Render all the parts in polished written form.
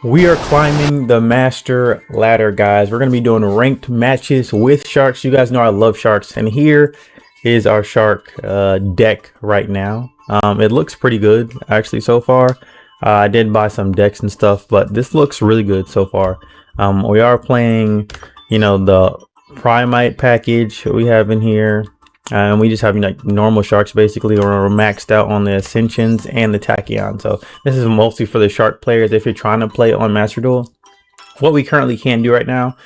We are climbing the master ladder, guys. We're going to be doing ranked matches with sharks. You guys know I love sharks, and here is our shark deck right now. It looks pretty good actually so far. I did buy some decks and stuff, but this looks really good so far. We are playing, the Primite package we have in here. And we just have like normal sharks basically, or we're maxed out on the Ascensions and the Tachyon. So this is mostly for the shark players if you're trying to play on Master Duel. What we currently can do right now,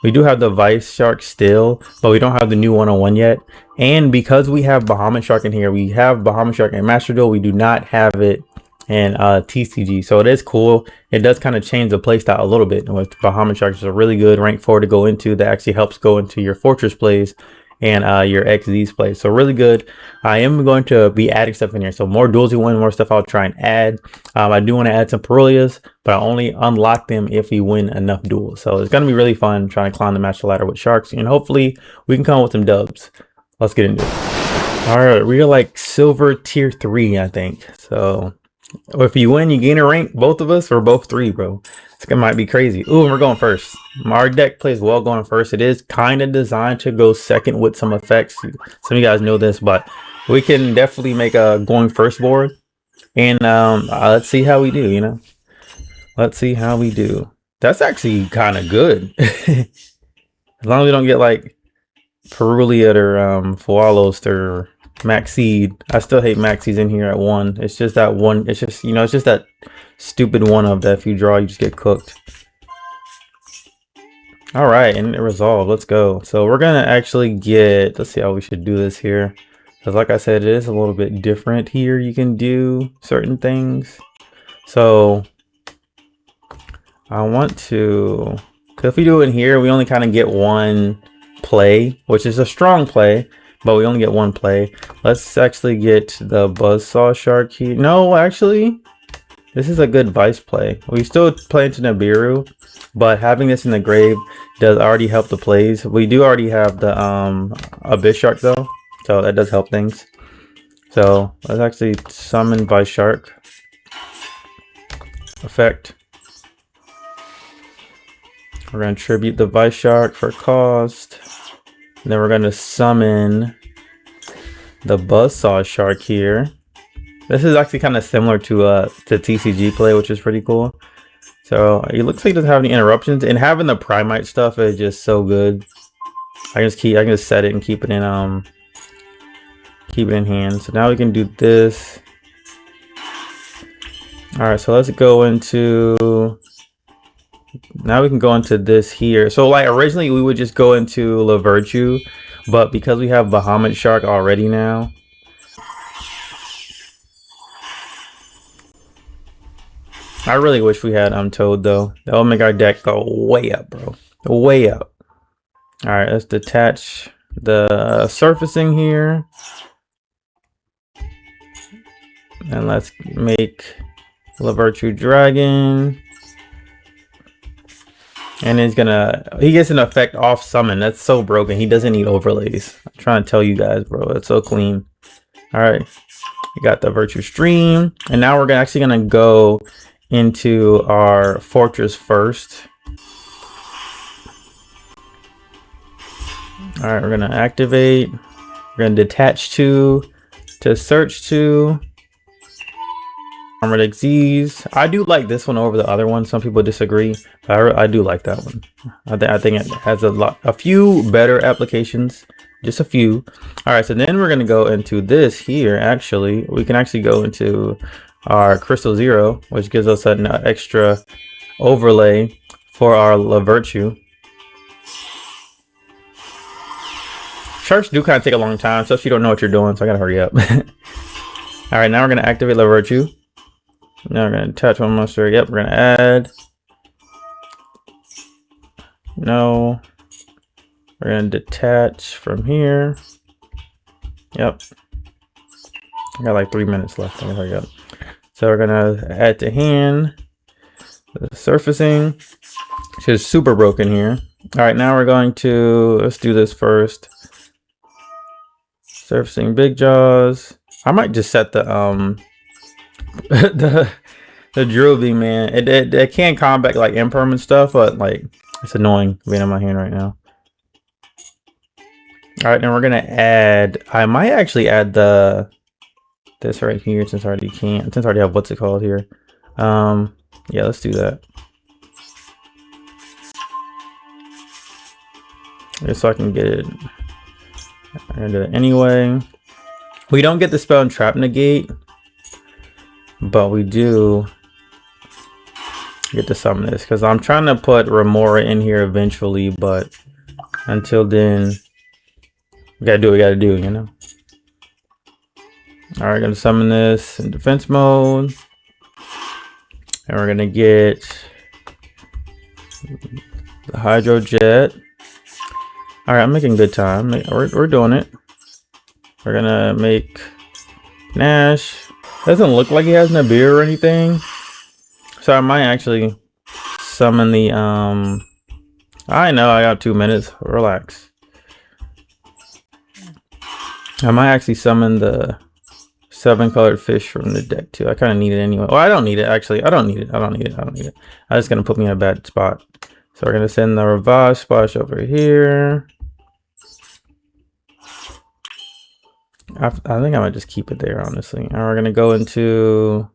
we do have the Vice Shark still, but we don't have the new 101 yet. And because we have Bahamut Shark in here, we have Bahamut Shark in Master Duel, we do not have it in TCG. So it is cool. It does kind of change the playstyle a little bit. With Bahamut Shark is a really good rank 4 to go into that actually helps go into your Fortress plays and your XZ's plays. So really good. I am going to be adding stuff in here, so more duels you win, more stuff I'll try and add. I do want to add some Parolias, but I only unlock them if we win enough duels. So it's going to be really fun trying to climb the master ladder with sharks, and hopefully we can come up with some dubs. Let's get into it. All right, we are like silver tier 3, I think. So if you win, you gain a rank. Both of us, or both 3, bro. It might be crazy. Ooh, and we're going first. Our deck plays well going first. It is kind of designed to go second with some effects. Some of you guys know this, but we can definitely make a going first board. And let's see how we do, Let's see how we do. That's actually kind of good. As long as we don't get like Perulia or Fualos or Maxseed. I still hate Maxie's in here at 1. It's just that one. It's just, it's just that stupid one of that if you draw, you just get cooked. All right, and it resolved. Let's go. So we're gonna actually get. Let's see how we should do this here, because like I said, it is a little bit different here. You can do certain things. So I want to. Because if we do it in here, we only kind of get one play, which is a strong play. But we only get one play. Let's actually get the Buzzsaw Shark here. No, actually, this is a good Vice play. We still play into Nibiru, but having this in the grave does already help the plays. We do already have the Abyss Shark though, so that does help things. So let's actually summon Vice Shark. Effect. We're going to tribute the Vice Shark for cost. And then we're going to summon the Buzzsaw Shark here. This is actually kind of similar to TCG play, which is pretty cool. So it looks like it doesn't have any interruptions, and having the Primite stuff is just so good. I can just set it and keep it in hand. So now we can do this. All right, so let's go into. Now we can go into this here. So like originally we would just go into Lavirtue, but because we have Bahamut Shark already now. I really wish we had Toad though. That would make our deck go way up, bro. Way up. All right, let's detach the surfacing here. And let's make Lavirtue Dragon. And he gets an effect off summon. That's so broken. He doesn't need overlays. I'm trying to tell you guys, bro. It's so clean. All right. We got the Virtue Stream. And now we're actually going to go into our Fortress first. All right. We're going to activate. We're going to detach to search to. Armored XZs. I do like this one over the other one. Some people disagree, but I do like that one. I think it has a few better applications, just a few. All right, so then we're gonna go into this here. Actually, we can actually go into our Crystal Zero, which gives us an extra overlay for our Lavirtue. Sharks do kind of take a long time, so if you don't know what you're doing, so I gotta hurry up. All right, now we're gonna activate Lavirtue. Now we're going to attach one monster. Yep, we're going to add. No. We're going to detach from here. Yep. I got like 3 minutes left. I'm gonna hurry up. So we're going to add to hand. The surfacing. Which is super broken here. All right, now we're going to, let's do this first. Surfacing Big Jaws. I might just set the The drill beam, man. It can combat like impermanent stuff, but like it's annoying being in my hand right now. All right, then we're gonna add. I might actually add this right here since I already can't. Since I already have what's it called here. Yeah, let's do that. Just so I can get it. I'm gonna do it anyway. We don't get the spell and trap negate, but we do get to summon this because I'm trying to put Remora in here eventually, but until then, we gotta do what we gotta do, you know. All right, gonna summon this in defense mode, and we're gonna get the Hydro Jet. All right, I'm making good time. We're doing it. We're gonna make Nash. Doesn't look like he has Nibiru or anything, so I might actually summon the I know I got 2 minutes. Relax. I might actually summon the 7-colored fish from the deck too. I kind of need it anyway. Well, I don't need it actually. I don't need it. I'm just gonna put me in a bad spot. So we're gonna send the Revive Splash over here. I think I might just keep it there, honestly. And we're gonna go into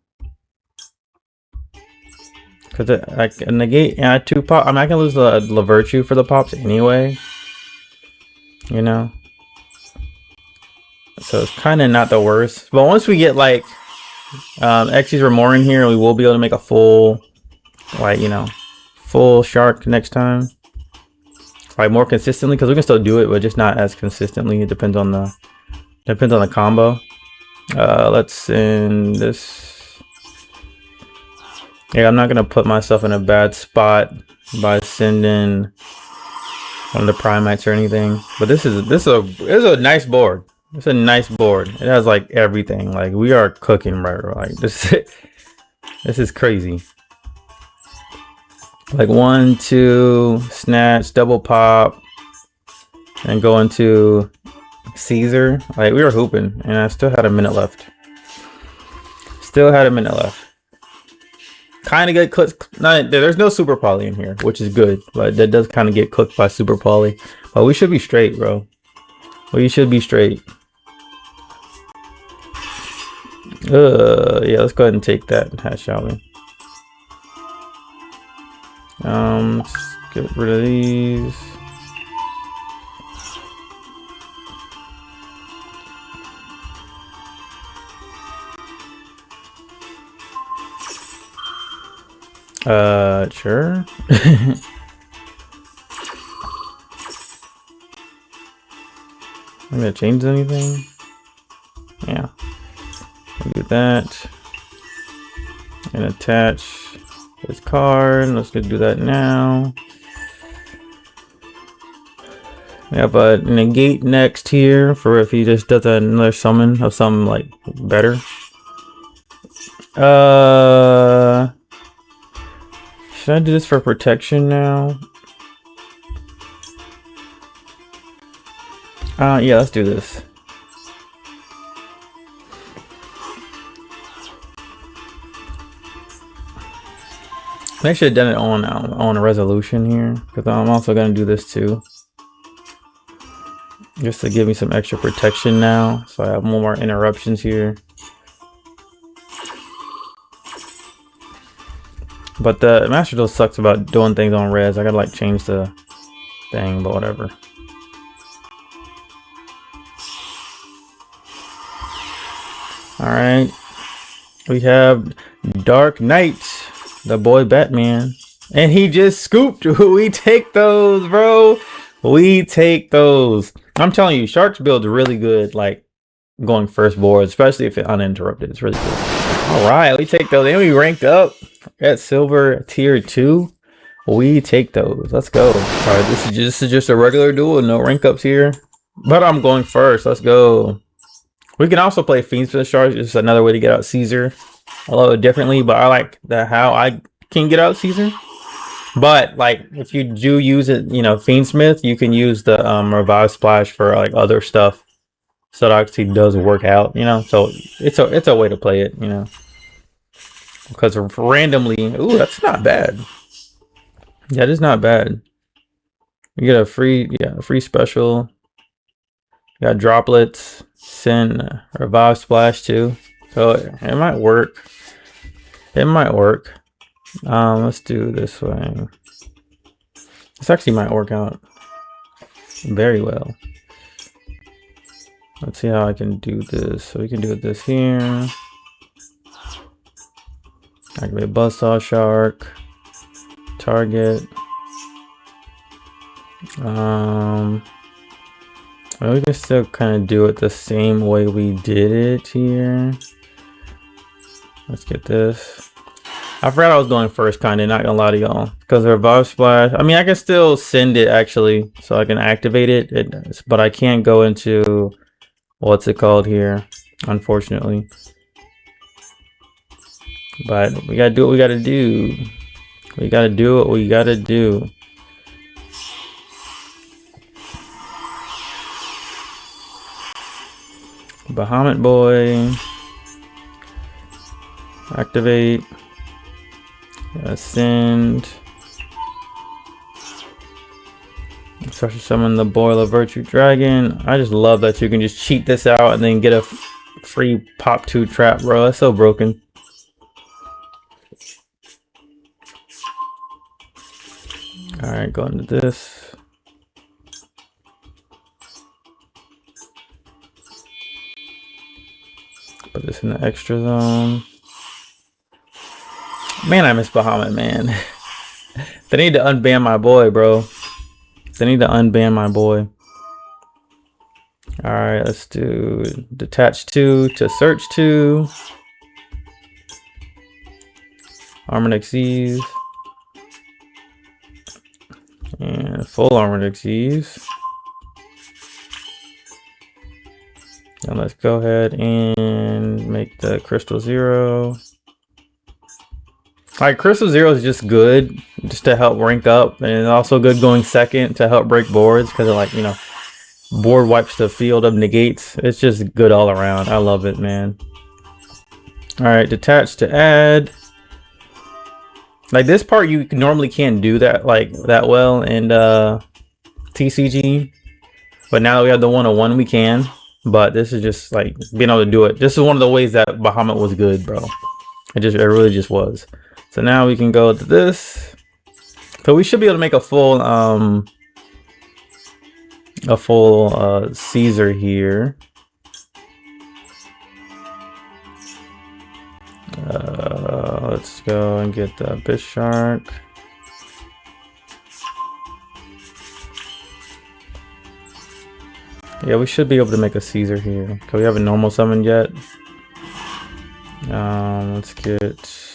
because like negate and 2 pop. I can lose the Lavirtue for the pops anyway, you know. So it's kind of not the worst. But once we get like Xyz Remora in here, we will be able to make a full, like, you know, full shark next time, like more consistently, because we can still do it, but just not as consistently. It depends on the combo. Let's send this. Yeah, I'm not gonna put myself in a bad spot by sending one of the Primates or anything. But this is a nice board. It's a nice board. It has like everything. Like we are cooking, bro. Like this is crazy. Like 1, 2, snatch, double pop, and go into Caesar. Like we were hooping, and I still had a minute left. Kind of get cooked. There's no super poly in here, which is good, but that does kind of get cooked by super poly. But we should be straight, bro. We should be straight. Yeah, let's go ahead and take that hat, shall we? Let's get rid of these. Sure. I'm gonna change anything. Yeah. Do that and attach this card. Let's go do that now. We have a negate next here for if he just does another summon of something like better. Should I do this for protection now? Yeah, let's do this. I should have done it on a resolution here, because I'm also gonna do this too, just to give me some extra protection now, so I have more interruptions here. But the Master Duel sucks about doing things on res. I gotta like change the thing, but whatever. All right, we have Dark Knight, the boy Batman, and he just scooped. We take those, bro. We take those. I'm telling you, Sharks build's really good, like going first board, especially if it's uninterrupted. It's really good. All right, we take those. And we ranked up at silver tier 2. We take those. Let's go. All right, this is just a regular duel, no rank ups here, but I'm going first. Let's go. We can also play Fiends for the Sharks. It's another way to get out Caesar. A little differently, but I like how I can get out Caesar. But like if you do use it, you know, Fiendsmith, you can use the Revive Splash for like other stuff, so it actually does work out, you know. So it's a way to play it, you know. because randomly, ooh, that's not bad. Yeah, it is not bad. You get a free, yeah, a free special. You got droplets, send, revive splash too. So it might work. It might work. Let's do this way. This actually might work out very well. Let's see how I can do this. So we can do this here. Activate Buzzsaw Shark. Target. Well, we can still kind of do it the same way we did it here. Let's get this. I forgot I was going first, kind of, not gonna lie to y'all, because the revive splash. I mean, I can still send it actually, so I can activate it, but I can't go into what's it called here, unfortunately. But we gotta do what we gotta do. We gotta do what we gotta do. Bahamut boy. Activate. Ascend. Special summon the Boil of Virtue Dragon. I just love that you can just cheat this out and then get a free pop 2 trap, bro. That's so broken. Alright, go into this. Put this in the extra zone. Man, I miss Bahamut, man. They need to unban my boy, bro. They need to unban my boy. Alright, let's do detach 2 to search 2. Armored XYZs. And full armored XYZs. And let's go ahead and make the Crystal 0. Alright, Crystal 0 is just good, just to help rank up, and also good going second to help break boards, because like, you know, board wipes the field of negates. It's just good all around. I love it, man. Alright, detach to add. Like this part you normally can't do that like that well in TCG, but now that we have the 101 we can. But this is just like being able to do it. This is one of the ways that Bahamut was good, bro. It really just was. So now we can go to this. So we should be able to make a full Caesar here. Let's go and get the Bishark. Yeah, we should be able to make a Caesar here. Can we have a normal summon yet? Let's get.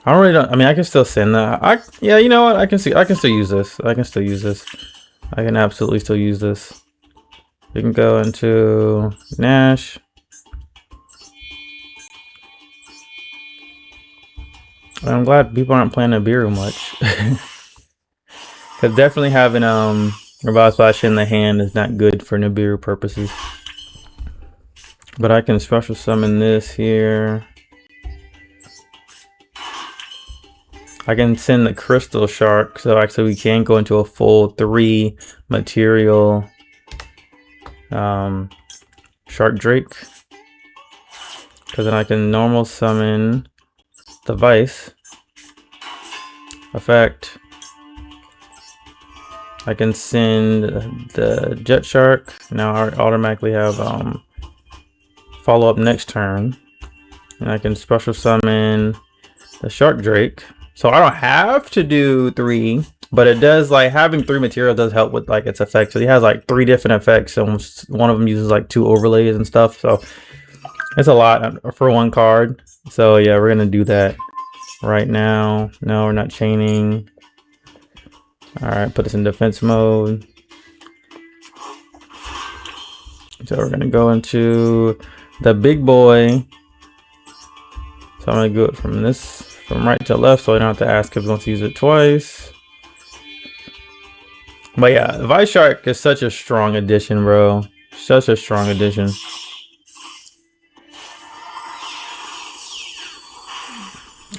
I mean, I can still send that. Yeah, you know what? I can still use this. I can still use this. I can absolutely still use this. We can go into Nash. I'm glad people aren't playing Nibiru much. Cause definitely having Revive Splash in the hand is not good for Nibiru purposes. But I can special summon this here. I can send the Crystal Shark, so actually we can go into a full 3 material Shark Drake. Because then I can normal summon the Vice effect. I can send the Jet Shark. Now I automatically have follow up next turn. And I can special summon the Shark Drake. So I don't have to do 3, but it does, like, having 3 material does help with like its effects. So he has like 3 different effects, and one of them uses like 2 overlays and stuff. So it's a lot for 1 card. So yeah, we're gonna do that right now. No, we're not chaining. All right, put us in defense mode. So we're gonna go into the big boy. So I'm gonna do it from right to left, so I don't have to ask if he wants to use it twice. But yeah, Vice Shark is such a strong addition, bro. Such a strong addition.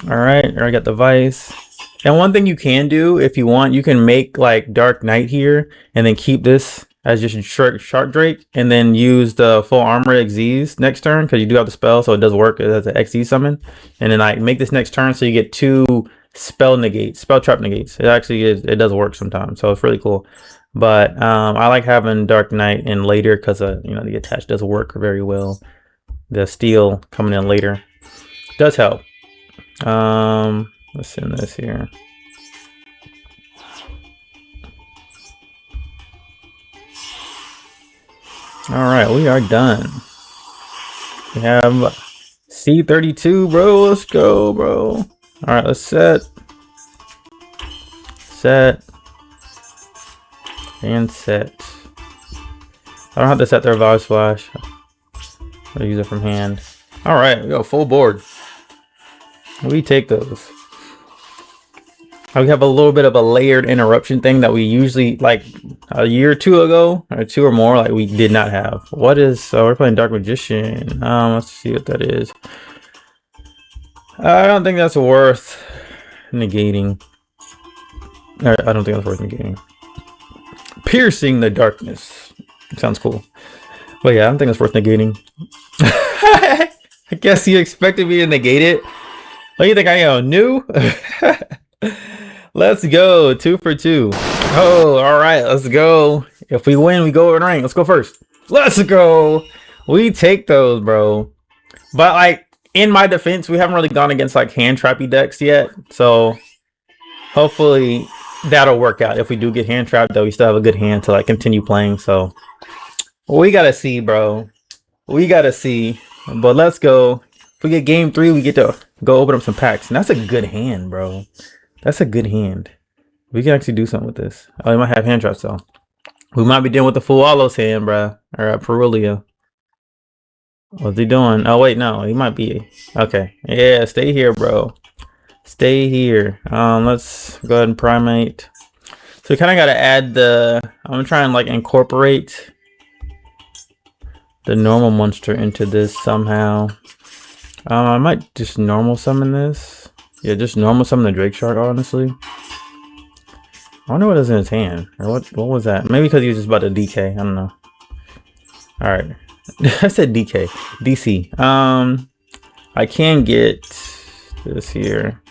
All right, I got the Vice. And one thing you can do if you want, you can make like Dark Knight here and then keep this as just Shark Drake and then use the full armor XZs next turn because you do have the spell, so it does work as an XZ summon. And then like make this next turn so you get 2 spell trap negates. It actually is, it does work sometimes, so it's really cool. But I like having Dark Knight in later because you know, the attach does work very well. The steel coming in later does help. Let's send this here. All right, we are done. We have C32, bro. Let's go, bro. All right, let's set, and set. I don't have to set their Vibe Splash. I'll use it from hand. All right, we go full board. We take those. We have a little bit of a layered interruption thing that we usually, like a year or 2 ago, or 2 or more, like we did not have. What is, so we're playing Dark Magician. Let's see what that is. I don't think that's worth negating. I don't think that's worth negating. Piercing the Darkness. Sounds cool. But yeah, I don't think it's worth negating. I guess you expected me to negate it. What do you think I am, new? Let's go, 2 for 2. Oh, all right, let's go. If we win, we go in rank. Let's go first. Let's go. We take those, bro. But like in my defense, we haven't really gone against like hand trappy decks yet. So hopefully that'll work out. If we do get hand trapped, though, we still have a good hand to like continue playing. So we gotta see, bro. We gotta see. But let's go. If we get game 3, we get to go open up some packs. And that's a good hand, bro. That's a good hand. We can actually do something with this. Oh, we might have hand traps though. We might be dealing with the full Alos hand, bro. Or Perulia. What's he doing? Oh wait, no, he might be. Okay. Yeah, stay here, bro. Stay here. Let's go ahead and primate. So we kind of got to add the. I'm gonna try and like incorporate the normal monster into this somehow. I might just normal summon this. Yeah, just normal summon the Drake Shark, honestly. I wonder what is in his hand. Or what was that? Maybe because he was just about to DK. I don't know. Alright. I said DK. DC. I can get this here.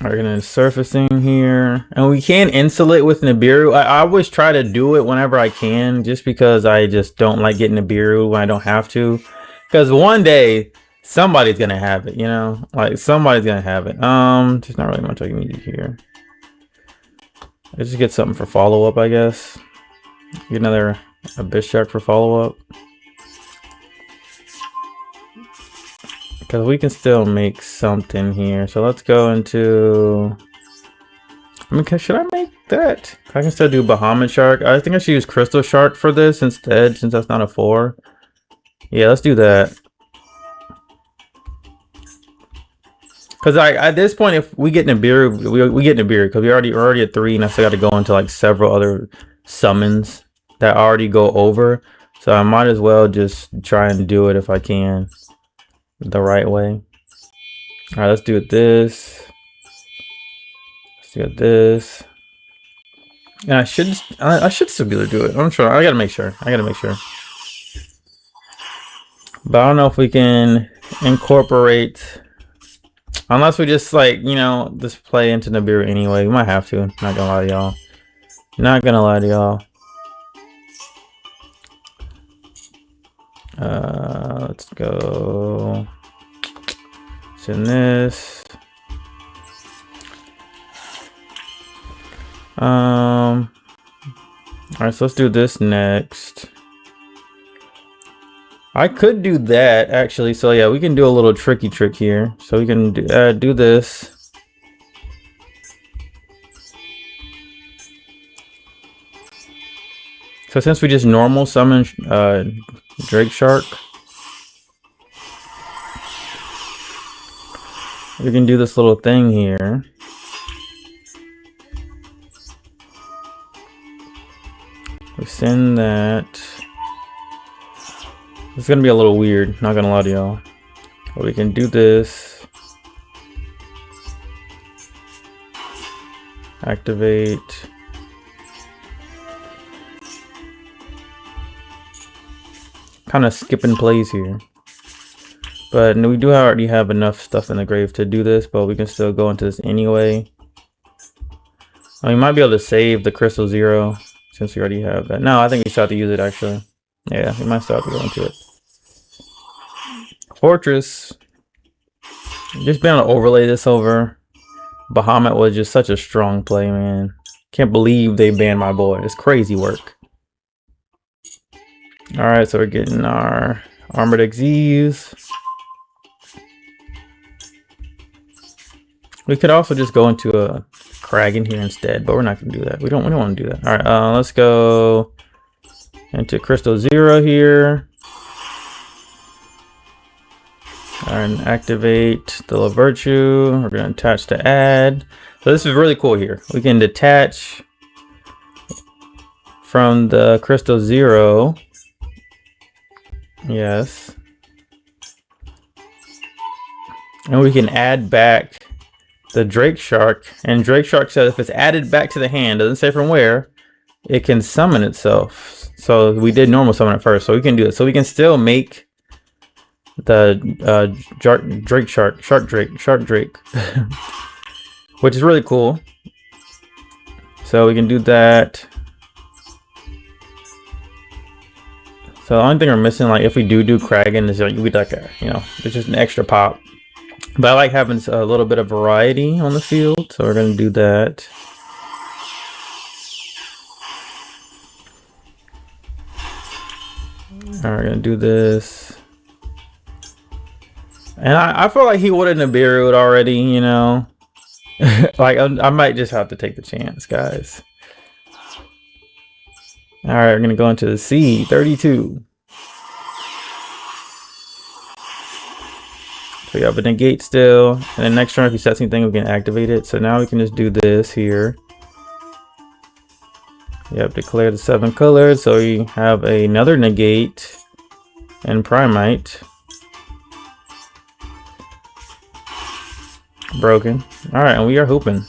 We're gonna surfacing here. And we can insulate with Nibiru. I always try to do it whenever I can, just because I just don't like getting Nibiru when I don't have to. Because one day somebody's gonna have it, you know, like somebody's gonna have it. There's not really much I can use here. Let's just get something for follow up, I guess. Get another Abyss Shark for follow up. Because we can still make something here. So let's go into. I mean, should I make that? I can still do Bahamut Shark. I think I should use Crystal Shark for this instead, since that's not a 4. Yeah, let's do that. Because at this point, if we get Nibiru, we get Nibiru because we're already at 3, and I still got to go into like several other summons that already go over. So I might as well just try and do it if I can the right way. All right, let's do it this. Let's do it this. And I should still be able to do it. I'm sure. I gotta make sure. But I don't know if we can incorporate, unless we just like, you know, just play into Nibiru anyway. We might have to. Not gonna lie to y'all. Not gonna lie to y'all. Let's go. Send this. All right, so let's do this next. I could do that actually. So yeah, we can do a little tricky trick here. So we can do this. So since we just normal summon Drake Shark, we can do this little thing here. We send that. It's gonna be a little weird, not gonna lie to y'all. But we can do this. Activate. Kind of skipping plays here. But we do already have enough stuff in the grave to do this, but we can still go into this anyway. We might be able to save the Crystal Zero since we already have that. No, I think we still have to use it actually. Yeah, we might still have to go into it. Fortress. Just being able to overlay this over Bahamut was just such a strong play, man. Can't believe they banned my boy. It's crazy work. Alright, so we're getting our Armored XZs. We could also just go into a Kragan here instead, but we're not gonna do that. We don't want to do that. Alright, let's go into Crystal Zero here. And activate the Virtue. We're gonna attach to add. So this is really cool here. We can detach from the Crystal Zero. Yes. And we can add back the Drake Shark. And Drake Shark says if it's added back to the hand, doesn't say from where, it can summon itself. So we did normal summon it first, so we can do it. So we can still make the Drake Shark, Shark Drake, which is really cool. So we can do that. So the only thing we're missing, like if we do Kragan, is like we like a, you know, it's just an extra pop. But I like having a little bit of variety on the field, so we're gonna do that. All right, we're gonna do this. And I feel like he would have Nibiru'd already, you know. Like I might just have to take the chance, guys. All right, we're gonna go into the C32. So we have a negate still, and then next turn if he sets anything, we can activate it. So now we can just do this here. Yep, declare the 7 colors. So we have another negate and Primite. Broken. All right, and we are hooping.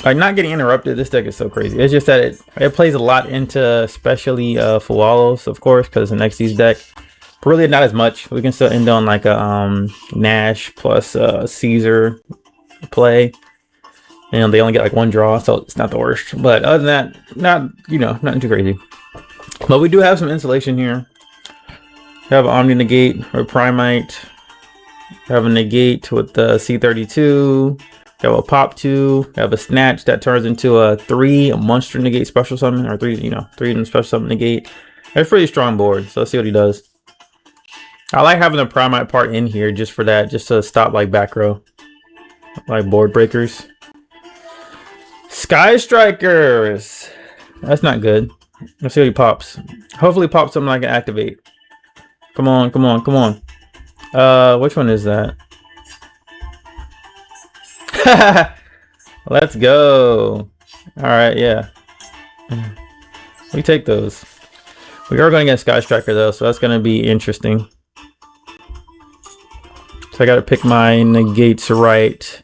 Like not getting interrupted, this deck is so crazy. It's just that it plays a lot into especially Fualos, of course, because the XYZ deck. But really not as much. We can still end on like a Nash plus Caesar play. And they only get like 1 draw, so it's not the worst. But other than that, not, you know, nothing too crazy. But we do have some insulation here. We have Omni Negate or Primite. We have a Negate with the C32. We have a Pop 2. We have a Snatch that turns into a 3 Monster Negate special summon, or 3, you know, 3 special summon Negate. It's a pretty strong board, so let's see what he does. I like having the Primite part in here just for that, just to stop like back row, like board breakers. Sky Strikers. That's not good. Let's see what he pops. Hopefully pops something I can activate. Come on, come on, come on. Which one is that? Let's go. All right, yeah. We take those. We are going to get Sky Striker though, so that's going to be interesting. So I got to pick my negates right.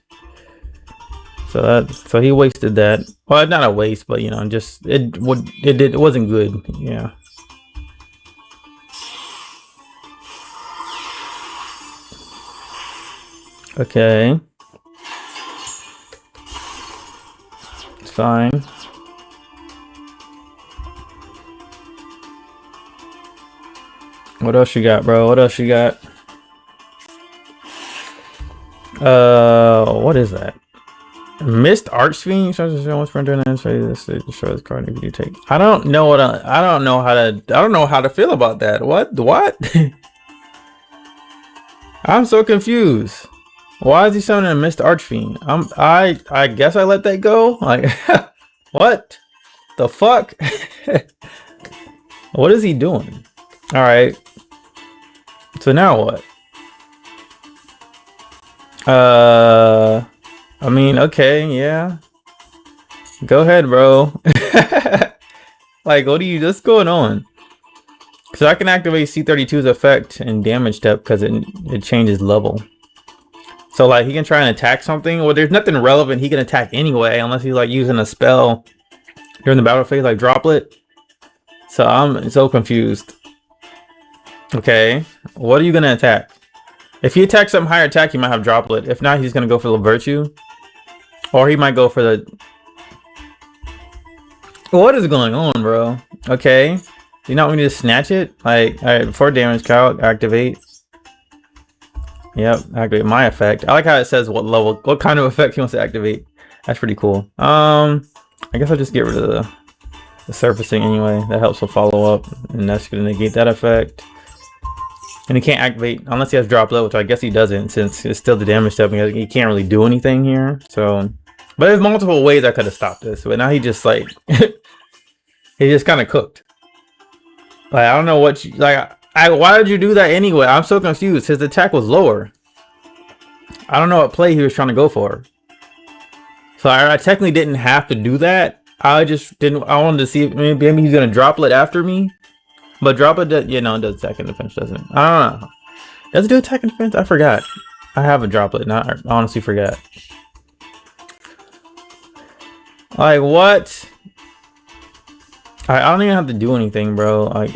So he wasted that. Well, not a waste, but you know, just it wasn't good. Yeah. Okay. It's fine. What else you got, bro? What else you got? What is that? Mist Archfiend. Destroy this card if you take. I don't know how to feel about that. What? I'm so confused. Why is he summoning a Mist Archfiend? I guess I let that go. Like, what the fuck? What is he doing? All right. So now what? I mean, okay, yeah. Go ahead, bro. Like, what's going on? So I can activate C32's effect and damage step because it changes level. So like he can try and attack something. Well, there's nothing relevant he can attack anyway, unless he's like using a spell during the battle phase, like Droplet. So I'm so confused. Okay, what are you gonna attack? If he attacks some higher attack, he might have Droplet. If not, he's gonna go for the Virtue, or he might go for the. What is going on, bro? Okay, you not want me to snatch it? Like, all right, 4 damage, Kyle, activate. Yep, activate my effect. I like how it says what level, what kind of effect he wants to activate. That's pretty cool. I guess I'll just get rid of the surfacing anyway. That helps with follow up, and that's gonna negate that effect. And he can't activate unless he has Droplet, which I guess he doesn't, since it's still the damage step. He can't really do anything here. So, but there's multiple ways I could have stopped this. But now he just like he just kind of cooked. Like I don't know what you like. Why did you do that anyway? I'm so confused. His attack was lower. I don't know what play he was trying to go for. So I technically didn't have to do that. I just didn't. I wanted to see if maybe he's gonna Droplet after me. But Droplet does, it does attack and defense, doesn't it? I don't know. Does it do attack and defense? I forgot. I have a Droplet. I honestly forgot. Like what? I don't even have to do anything, bro. Like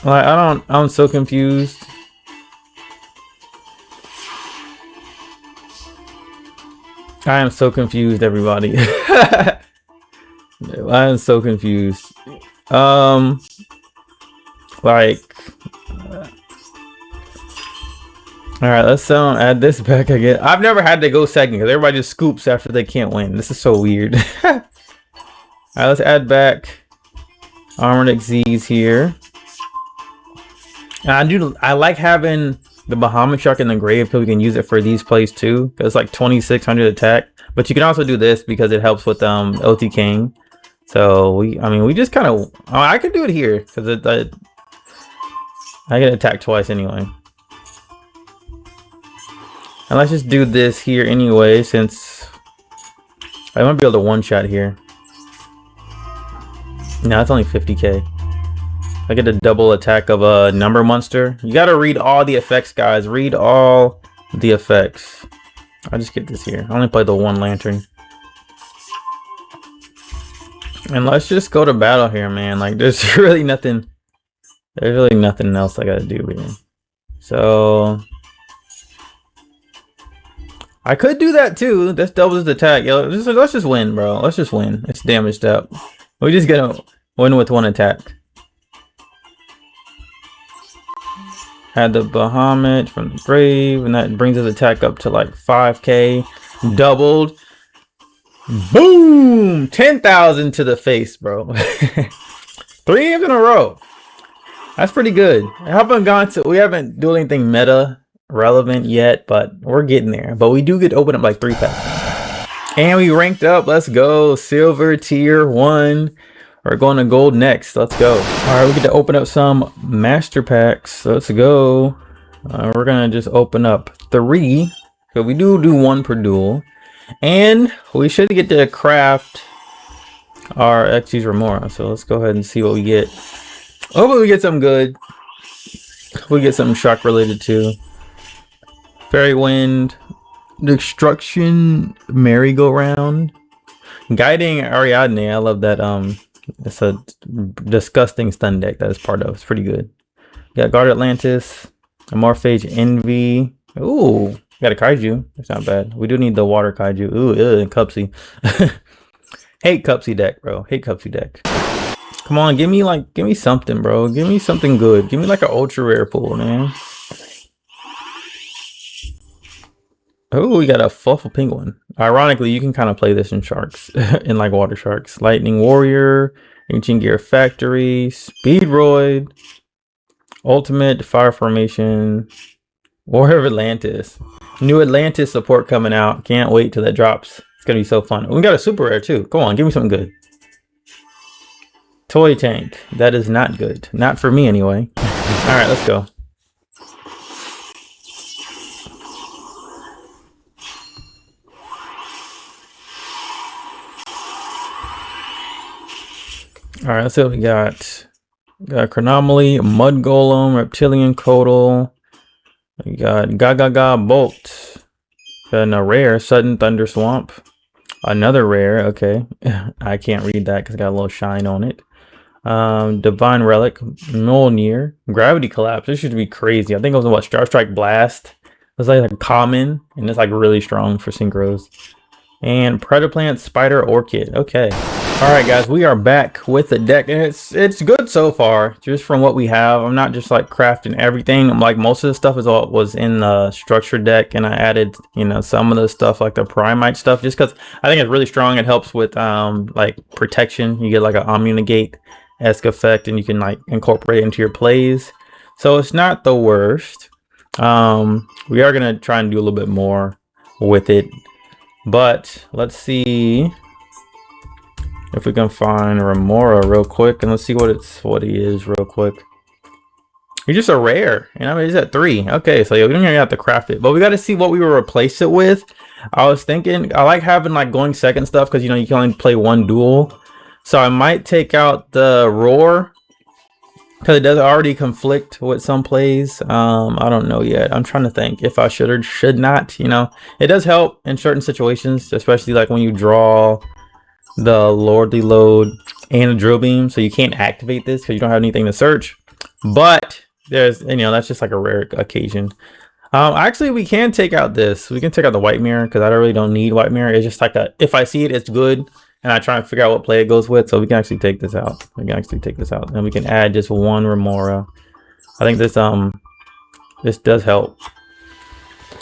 I'm so confused. I am so confused, everybody. I am so confused. Like all right, let's add this back again. I've never had to go second because everybody just scoops after they can't win. This is so weird. All right, let's add back Armored Xyz here. And I like having the Bahamut Shark in the grave because we can use it for these plays too. Because it's like 2600 attack. But you can also do this because it helps with OT King. So we just kind of, I could do it here because I get attacked twice anyway. And let's just do this here anyway, since I might be able to one-shot here. No, it's only 50k. I get a double attack of a number monster. You gotta read all the effects, guys. Read all the effects. I'll just get this here. I only play the one lantern. And let's just go to battle here, man. Like there's really nothing else I gotta do here. So I could do that too. This doubles the attack. Yo, let's just win, bro. Let's just win. It's damaged up. We're just gonna win with one attack. Had the Bahamut from the grave, and that brings his attack up to like 5k. Doubled. Boom! 10,000 to the face, bro. 3 games in a row. That's pretty good. We haven't done anything meta relevant yet, but we're getting there. But we do get to open up like 3 packs. And we ranked up. Let's go. Silver tier 1. We're going to gold next. Let's go. All right, we get to open up some master packs. Let's go. We're going to just open up 3. So we do 1 per duel. And we should get to craft our Xyz Remora. So let's go ahead and see what we get. Hopefully we get something good. We get something shock related too. Fairy Wind, Destruction, Merry-Go-Round, Guiding Ariadne. I love that. It's a disgusting stun deck that is part of. It's pretty good. Got Guard Atlantis, Amorphage Envy. Ooh, got a Kaiju. That's not bad. We do need the water Kaiju. Ooh, and Cupsy. Hate Cupsy deck, bro. Hate Cupsy deck. Come on, give me something, bro. Give me something good. Give me like an ultra rare pool, man. Oh, we got a Fluffle Penguin. Ironically, you can kind of play this in sharks, in like water sharks. Lightning Warrior, Ancient Gear Factory, Speedroid, Ultimate, Fire Formation, War of Atlantis. New Atlantis support coming out. Can't wait till that drops. It's gonna be so fun. We got a super rare too. Come on, give me something good. Toy Tank. That is not good. Not for me anyway. All right, let's go. All right, let's see what we got. Got Chronomaly, Mud Golem, Reptilian Codal. We got Gaga Bolt. Got a rare, Sudden Thunder Swamp. Another rare, okay. I can't read that because it got a little shine on it. Divine Relic, Mjolnir, Gravity Collapse. This should be crazy. I think it was what, Star Strike Blast. It's like a common, and it's like really strong for synchros. And Predaplant, Spider Orchid. Okay. All right, guys, we are back with the deck, and it's good so far. Just from what we have, I'm not just like crafting everything. I'm like most of the stuff was in the structured deck, and I added some of the stuff like the Primite stuff, just because I think it's really strong. It helps with like protection. You get like an Omnigate-esque effect, and you can like incorporate it into your plays. So it's not the worst. We are gonna try and do a little bit more with it, but let's see if we can find Remora real quick, and let's see what he is real quick. He's just a rare, and I mean he's at 3. Okay, so yeah, we don't even have to craft it, but we got to see what we will replace it with. I was thinking I like having like going second stuff because you can only play one duel, so I might take out the Roar because it does already conflict with some plays. I don't know yet. I'm trying to think if I should or should not. It does help in certain situations, especially like when you draw the Lordly Load and a Drill Beam, so you can't activate this because you don't have anything to search. But there's that's just like a rare occasion. Actually, we can take out this. We can take out the White Mirror because I really don't need White Mirror. It's just like if I see it, it's good, and I try and figure out what play it goes with. So we can actually take this out. And we can add just one Remora. I think this does help.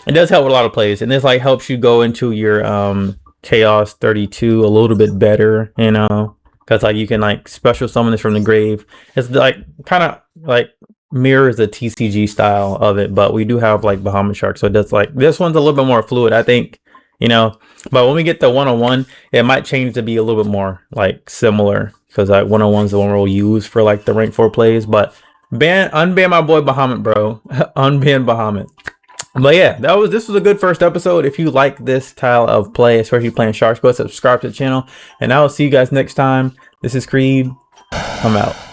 It does help with a lot of plays, and this like helps you go into your Chaos 32 a little bit better, because like you can like special summon this from the grave. It's like kind of like mirrors the TCG style of it, but we do have like Bahamut Shark, so it does like this one's a little bit more fluid, I think, but when we get the 101, it might change to be a little bit more like similar, because like 101 is the one we'll use for like the rank 4 plays. But unban my boy Bahamut, bro. Unban Bahamut. But yeah, this was a good first episode. If you like this style of play, especially playing Sharks, go subscribe to the channel, and I will see you guys next time. This is Creed. I'm out.